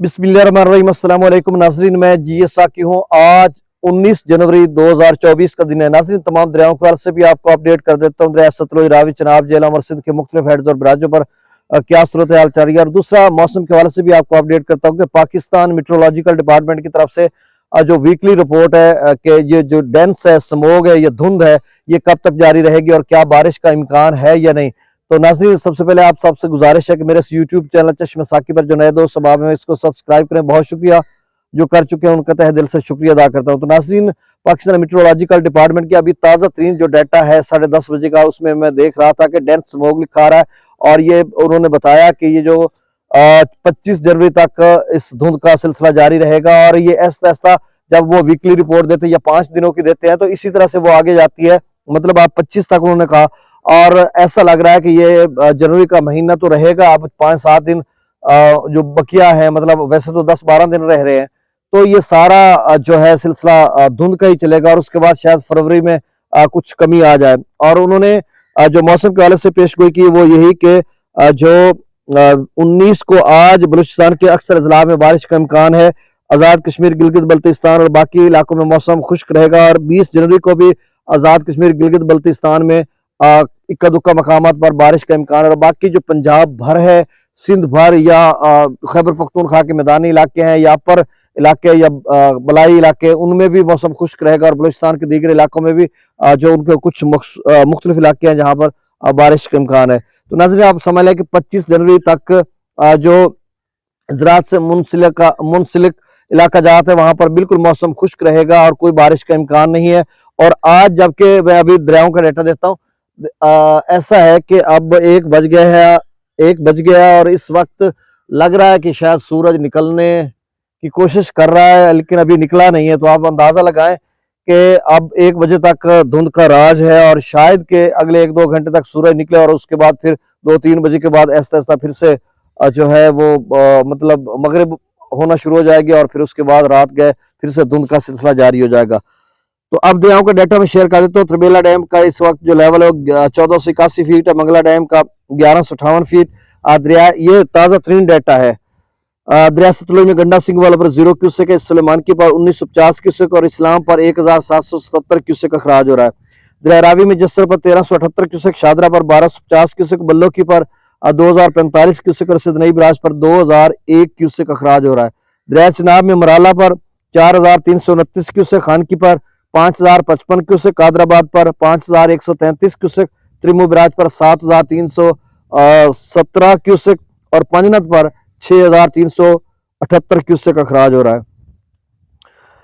बिस्मिल्लाहिर्रहमानिर्रहीम। अस्सलाम वालेकुम नाजरीन, मैं GS साकी हूँ। आज 19 जनवरी 2024 का दिन है नाजरीन। तमाम दरियाओं के हवाले से भी आपको अपडेट कर देता हूँ। दरिया सतलुज, रावी, चनाब, झेलम और सिंध के मुख्तलिफ हेड्स और बराजों पर क्या सूरत हाल चल रही है। और दूसरा, मौसम के हवाले से भी आपको अपडेट करता हूँ कि पाकिस्तान मेट्रोलॉजिकल डिपार्टमेंट की तरफ से जो वीकली रिपोर्ट है कि ये जो डेंस है, स्मोग है, ये धुंध है, ये कब तक जारी रहेगी और क्या बारिश का इम्कान है या नहीं। तो नाज़रीन, सबसे पहले आप सबसे गुजारिश है कि मेरे इस यूट्यूब चैनल चश्मे साकी पर जो नए दोस्त सब हैं इसको सब्सक्राइब करें। बहुत शुक्रिया जो कर चुके हैं, उनका तहे दिल से शुक्रिया अदा करता हूं। तो नाज़रीन, पाकिस्तान मेट्रोलॉजिकल डिपार्टमेंट की अभी ताज़ा तरीन जो डाटा है 10:30 बजे का, उसमें मैं देख रहा था कि डेंस स्मोग लिखा रहा है। और ये उन्होंने बताया कि ये जो 25 जनवरी तक इस धुंध का सिलसिला जारी रहेगा। और ये ऐसा ऐसा जब वो वीकली रिपोर्ट देते हैं या 5 दिनों की देते हैं तो इसी तरह से वो आगे जाती है। मतलब आप 25 तक उन्होंने कहा, और ऐसा लग रहा है कि ये जनवरी का महीना तो रहेगा। अब 5-7 दिन जो बकिया है, मतलब वैसे तो 10-12 दिन रह रहे हैं, तो ये सारा जो है सिलसिला धुंध का ही चलेगा। और उसके बाद शायद फरवरी में कुछ कमी आ जाए। और उन्होंने जो मौसम के हवाले से पेशगोई की वो यही कि जो 19 को आज बलूचिस्तान के अक्सर अजला में बारिश का इम्कान है। आज़ाद कश्मीर, गिलगित बल्तिस्तान और बाकी इलाकों में मौसम खुश्क रहेगा। और 20 जनवरी को भी आज़ाद कश्मीर, गिलगित बल्तिस्तान में इक्का दुक्का मकामात पर बारिश का इम्कान है। और बाकी जो पंजाब भर है, सिंध भर या खैबर पख्तूनख्वा के मैदानी इलाके हैं या अपर इलाके या बलाई इलाके, उनमें भी मौसम खुश्क रहेगा। और बलूचिस्तान के दीगर इलाकों में भी जो उनके कुछ मुख्तलिफ इलाके हैं जहाँ पर बारिश का इम्कान है। तो नाज़रीन, आप समझ लें कि 25 जनवरी तक जो ज़राअत से मुंसलिक इलाका जाता है वहां पर बिल्कुल मौसम खुश्क रहेगा और कोई बारिश का इम्कान नहीं है। और आज जबकि मैं अभी दरियाओं का डाटा देता हूँ, ऐसा है कि अब 1 बज गया है, 1 बज गया है और इस वक्त लग रहा है कि शायद सूरज निकलने की कोशिश कर रहा है, लेकिन अभी निकला नहीं है। तो आप अंदाजा लगाएं कि अब 1 बजे तक धुंध का राज है और शायद के अगले 1-2 घंटे तक सूरज निकले और उसके बाद फिर 2-3 बजे के बाद ऐसा ऐसा फिर से जो है वो मतलब मगरिब होना शुरू हो जाएगी और फिर उसके बाद रात गए फिर से धुंध का सिलसिला जारी हो जाएगा। तो अब दरियाओं का डाटा में शेयर कर देता हूँ। त्रिबेला डैम का इस वक्त जो लेवल है 1481 फीट है। मंगला डैम का 1158 फीट। दरिया, ये ताज़ा तरीन डाटा है। दरिया सतलुज में गंडा सिंह वाला पर 0 क्यूसेक है। सुलेमान की पर 1950 क्यूसेक और इस्लाम पर 1777 क्यूसेक अखराज हो रहा है। दरिया रावी में जसर पर 1378 क्यूसेक, शादरा पर 1250 क्यूसेक, बल्लो की पर 2045 क्यूसेक और सिदनई बराज पर 2001 क्यूसेक अखराज हो रहा है। दरिया चनाब में मराला पर 4329 क्यूसेक, खान की पर 5055 क्यूसेक, कादराबाद पर 5133 क्यूसेक, त्रिमू बराज पर 7317 क्यूसेक और पंजनत पर 6378 क्यूसेक अखराज हो रहा है।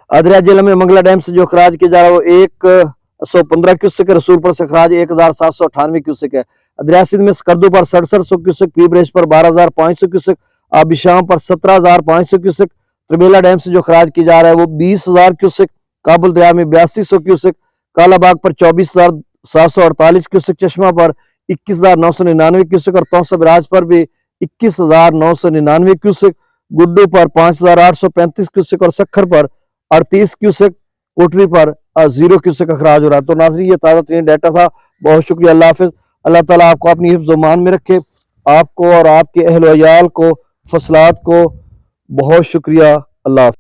दरिया झेलम में मंगला डैम से जो अखराज किया जा रहा है वो 115 क्यूसेक है। रसूलपुर से अखराज 1798 क्यूसेक है। दरिया सिंध में स्कर्दू पर 6700 क्यूसेक, पीब्रेज पर 12500 क्यूसेक, आबिशाम पर 17500 क्यूसेक। त्रिबेला डैम से जो अखराज किया जा रहा है वो 20000 क्यूसेक। काबुल दरिया में 8200 क्यूसेक, कालाबाग पर 24748 क्यूसेक, चश्मा पर 21999 क्यूसेक और तौसा बराज पर भी 21999 क्यूसेक, गुड्डू पर 5835 क्यूसेक और सखर पर 38 क्यूसेक, कोटरी पर 0 क्यूसेक अखराज हो रहा है। तो नाज़रीन, ये ताज़ा तरीन डाटा था। बहुत शुक्रिया। अल्लाह हाफिज़। अल्लाह ताला आपको अपनी हिफ्ज़ मान में रखे, आपको और आपके अहल वयाल को, फसलात को। बहुत शुक्रिया। अल्लाह हाफिज़।